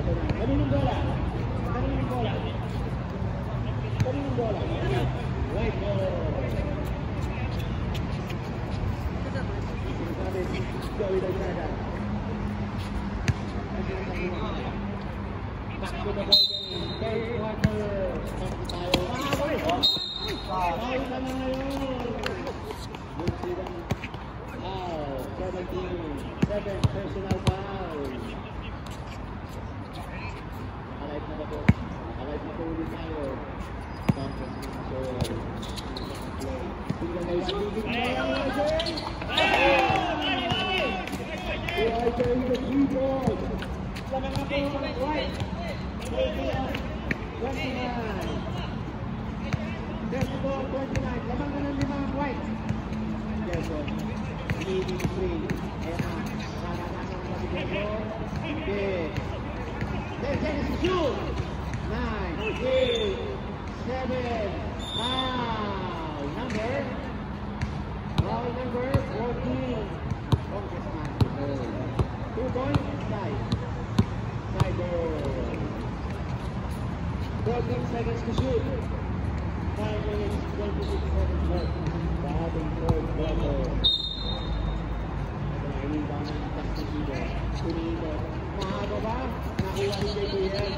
Kaninong bola? Kaninong bola? Kaninong bola? White ball. Joey Dagrada. Back to the ball game. Third quarter. Tayo. Tayo na ngayon. Good freedom. 17 personal foul. Alive na ba po? Alive na po ulit tayo. Number 14. 2 points, side. Side ball. 14 seconds to shoot. 5 minutes, 26 seconds left. Sa ating third quarter. Naiiba ng Castillo. Tunito. Mahaba ba? Nakuha ni JBN.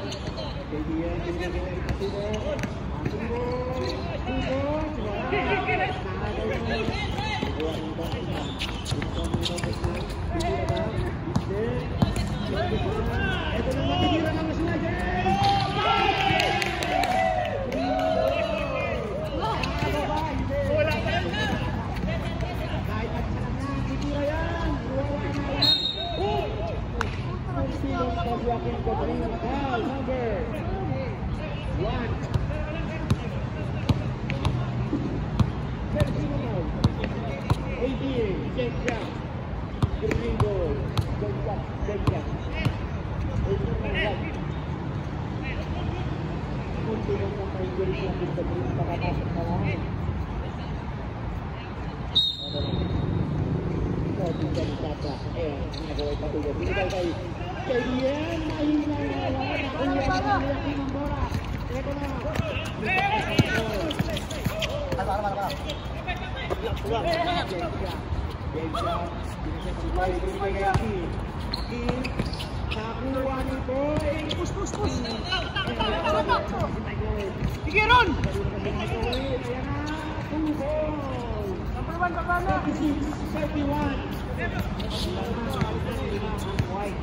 JBN, binigyan ng Castillo. Ating ball. 2 points. Nakagawa mo. Ito na matitira naman sila dyan! Wala pa yan na! Kahit at sarap na, titira yan! Buwawa na yan! Ang silong pagwakin ko pa rin ang foul number 1. Check down. Green goal. Check down. Check down. Kunti lang ng may galing lang dito sa pakapasok na lang. Ito, tingnan ni Tata. Ayan, nagaway patuloy. Binigay kay KBN. Mahina na lang. Nakuha na lang ng bola. Ito na. Game shot, binigay kay Akin. Akin, nakuha ni Boy. Push. Sige ron! Ayan na, 2 goal. Number 1, Babana. 36-31. White.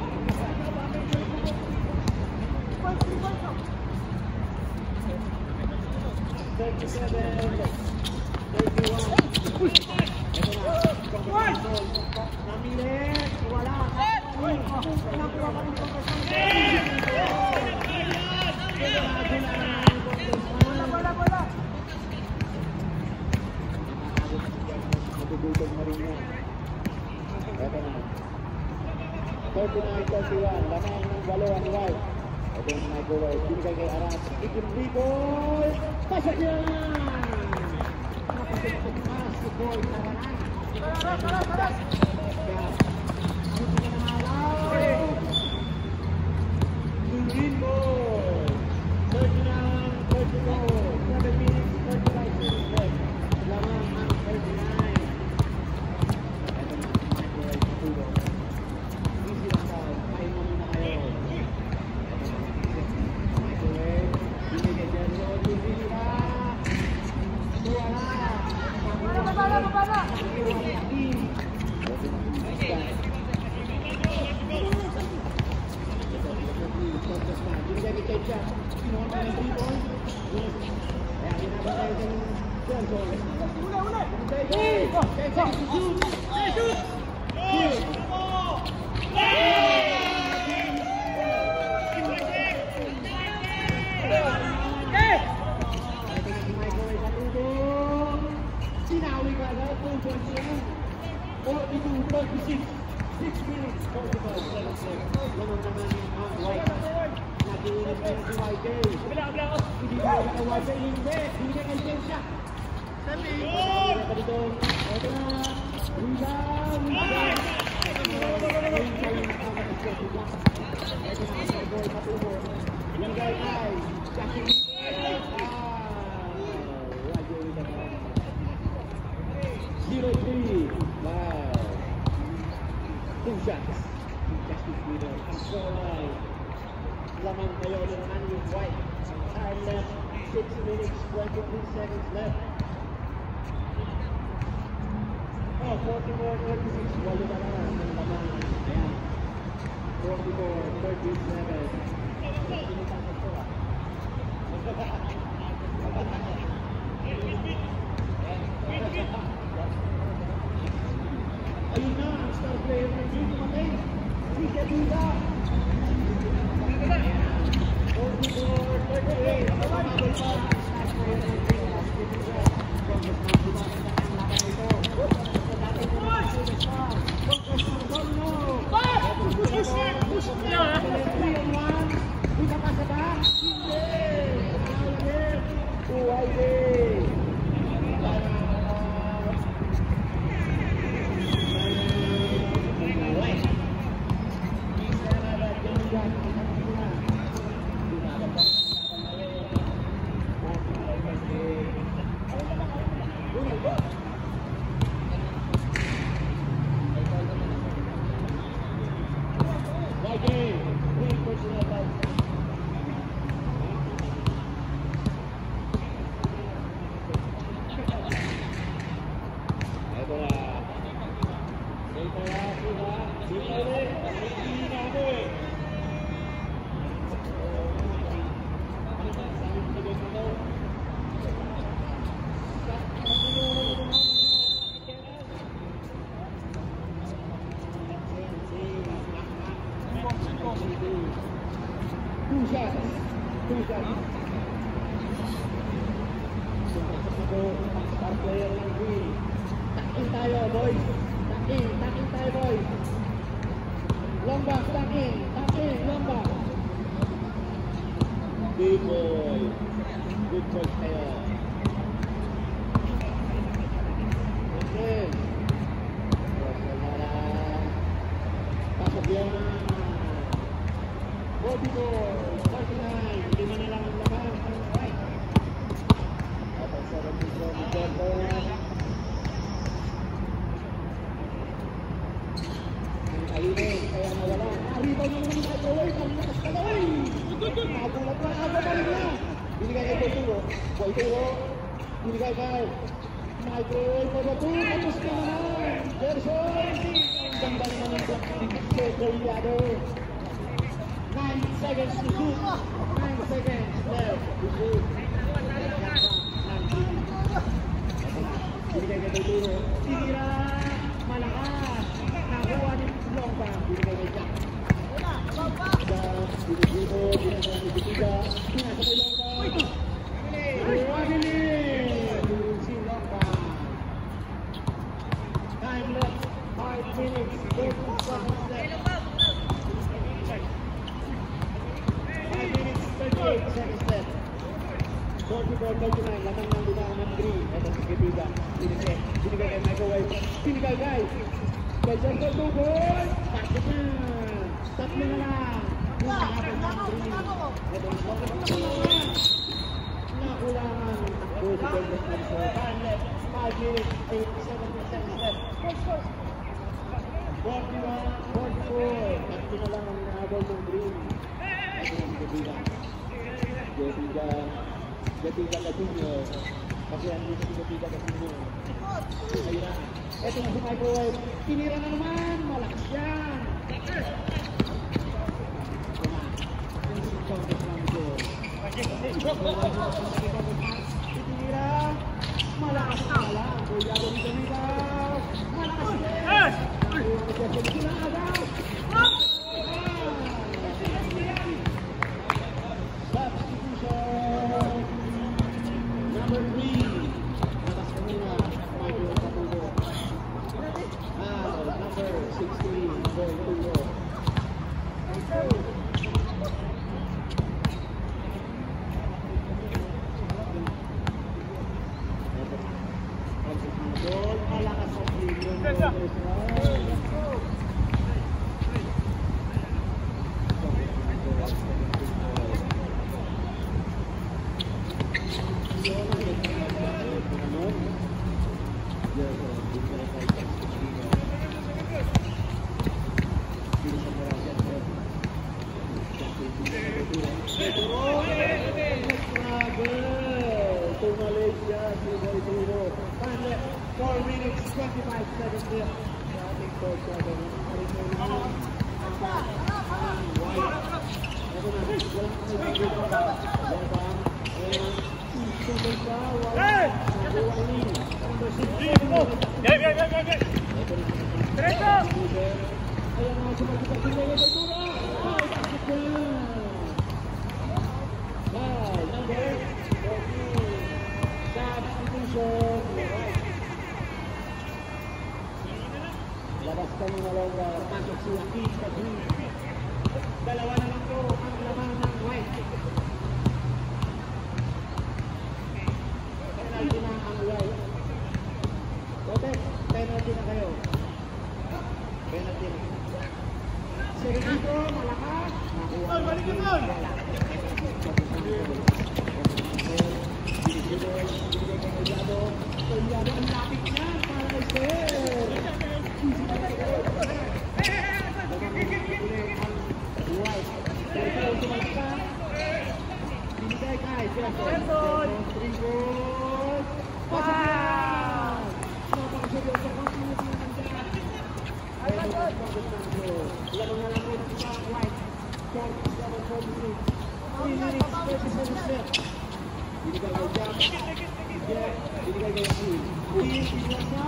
37-31. Namilit, wala. Bola. Natutugog na rin yan. Ito na. 39-31. Lamang ng walo ang White. Ito yung microwave. Binigay kay Aras. Ikimbrigol. Pasok yan! Napasok mas si Boy Tabanan. Tara! Green ball. 39-34. 7 minutes, 35 seconds left. Lamang ang 39. Ito na, microwave sa tubo. Easy lang daw. Kain mo muna kayo. Microwave. Binigay dyan. Binigay ba? Wala. Babala. Sinawi ka na, 42-36. 6 minutes, 45 seconds left. Lamang naman ang White. Nagiinit na si YK. Hindi ko na ka YK. Hindi ka kay Jensha. Sabi! Ito na. Rebound! Boy Patubo. Binigay kay Jackie Miguel. Radyo with the 0-3. Wow. 2 shots. Justice Miguel. So, lamang kayo naman yung White. Time left. 6 minutes, 23 seconds left. Oh, 44-36. Walo na lang. Ang lamang. Ayan. 44-37. Ayun na, ang star player ng June Matay. Si Keduda. 44-38. Ang pamabay pa ang star player ng June Matay. From the Pangasinan ang laban ito. Sa dati mo na ang star. Professor Bono. Bisa pa ba? Hindi! Uwayde! Big boy. Good boy kayo. Okay. Pasok yan. 44, 49. Lima na lang ang laban. At sarap nito ni Jordan. Ang alinin, kaya nawala. Arriba naman ng microwave. Ang lakas kalaway. Nagulat na aga pa rin na. Binigay kay Porturo. Porturo. Binigay kay microwave pa ba ito? Tapos na naman. Gerson. Ang ganda naman ng block ng Koreado. 9 seconds to shoot. 9 seconds left to shoot. Binigay kay Porturo. Tinira. Malakas. Nakuha ni Longba. Binigay kay Jack. Dito, binigay ni Bitiga. Pinasa kay Longba. Si Longba. Time left. 5 minutes. 37 seconds. 5 minutes, 38 seconds left. 44-39. Lamang ng binang ng 3. Ito si Bitiga. Binigay kay Microwave. Binigay kay Jordan Duboy. Bakit na? Tatlo na lang. Nakulangan. 5 minutes, 8-17 seconds left. 41-44. Tatlo na lang ang inahabol ng Green. Gatiga ka Junior. Kasi ang si Gatiga ka Junior. Ayun. Ito na si Microwave. Tinira na naman. Malakas yan. Tinira. Malakas na lang. Kuya ko dito nila. Malakas yan. Tinira agad. Substitution. Number 3. Lakas kanina. Michael Patubo. Number 16. Boy Patubo. 4 minutes, 25 seconds left. Sa ating fourth quarter. White. Ito na, walang kami dito. Tubay pa, White. Number 6. Diretso! Ayan na, sumagitan sila yung Ventura. Ay, bakit na? Ball, number 14. Substitution. Labas kami na lang pasok si Akis Kadri. Dalawa na lang po ang laman ng White. Penalty na ang White. Protect, penalty na kayo. Penalty na. Sergito, malakas. Nakuha. Balik ka doon! Wala. Kaya ang lapit niya para kay Sir. White. Pero tumalas ka. Binigay kay Jefferson. 3 goals. Pasok yan! Napakaseryoso. Continuity naman dyan. Laro na lang rin sa White. 47-46. 3 minutes, 37 steps. Binigay kay Jeff. Binigay kay Steve. Binigay na.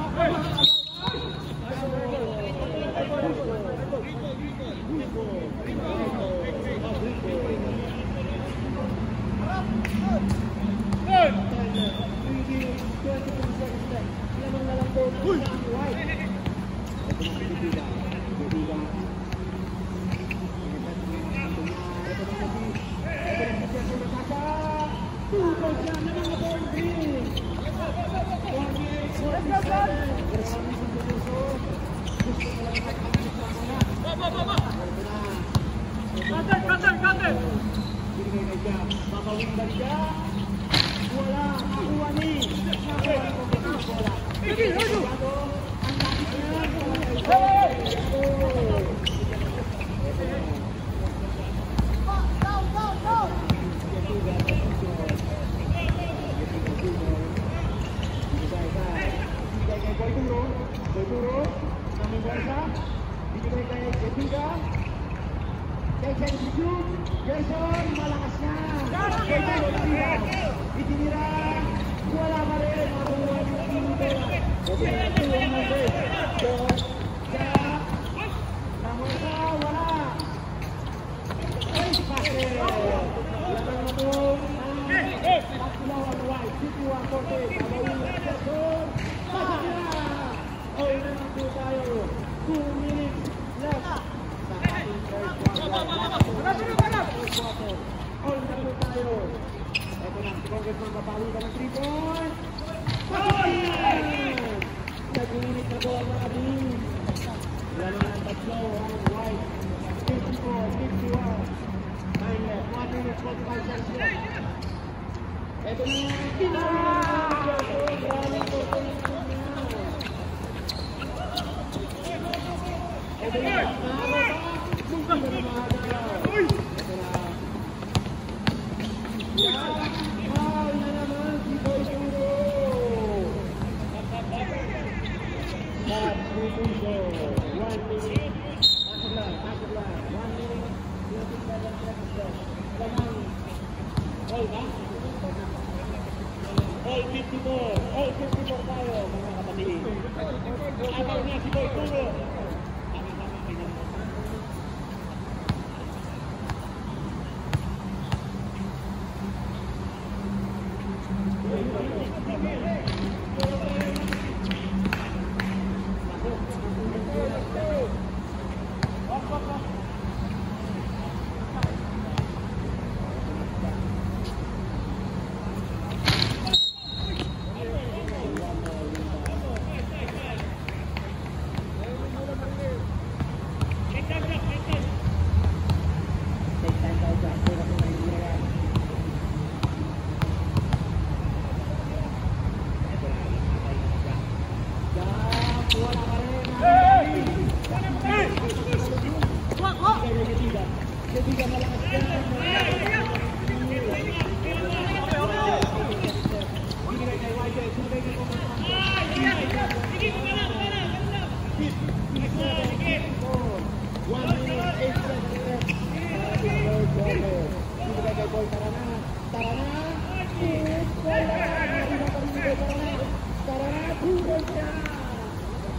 Babawin ba siya? Wala. Nakuha ni. Jason, malakas na. Itinira. Wala pa rin. Maruha ng tinutera. Namuha, wala. Ay, pase. Latang na po. Pagkulawan White. 51-40. Pabawin na Jason. Pasok na. Ay, naman po tayo. 2 minutes left. Sa ating third quarter. All na po tayo. Ito na, si Congressman Kapawi ka ng 3 points. Nag-unit na po ang mga team. Lalo na ang tatlo, ang White. 54, 51. 9 left, 1 minute, 45 seconds left. Ito na, maraming po ito yung ito na, mahaba na mahaba. Ito na. Mahal na naman si Boy Duro. Substitution. 1 minute. Pasok lang. 1 minute. 27 seconds left. Lamang. All ba? All 54. All 54 tayo, mga kapatid. Abang na si Boy Duro.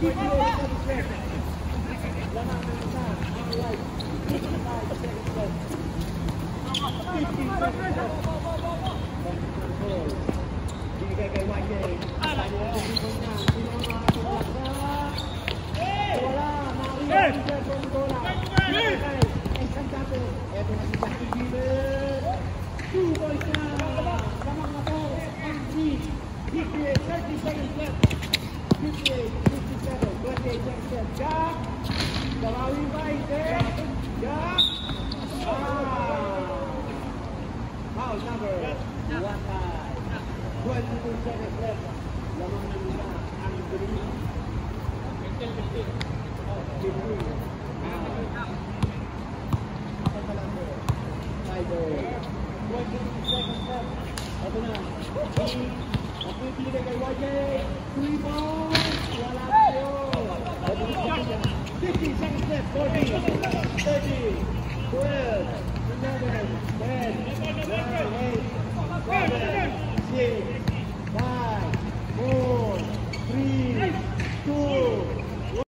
Lamang ng isa, ang right. 55 seconds left. 15 seconds left. Control. Binigay kay YJ. Kanya ang desisyon niya. Sino ang makatulak sa... Wala. Mario ang second goal. Binigay. Isang dato. Eto na si Jackie Gillen. 2 points na. Lamang na to. MC. 58, 30 seconds left. 58, 57, 28 seconds left. Jack. Bawawi ba ite? Jack. Foul number 1 by 22 seconds left. Lamang na nila ang Green. 22 seconds left. Ito na. At pipili kay YJ. 3 points. Wala tayo. 15 seconds left. 40, 30, 12, 11, 10, 9, 8, 7, 6, 5, 4, 3, 2,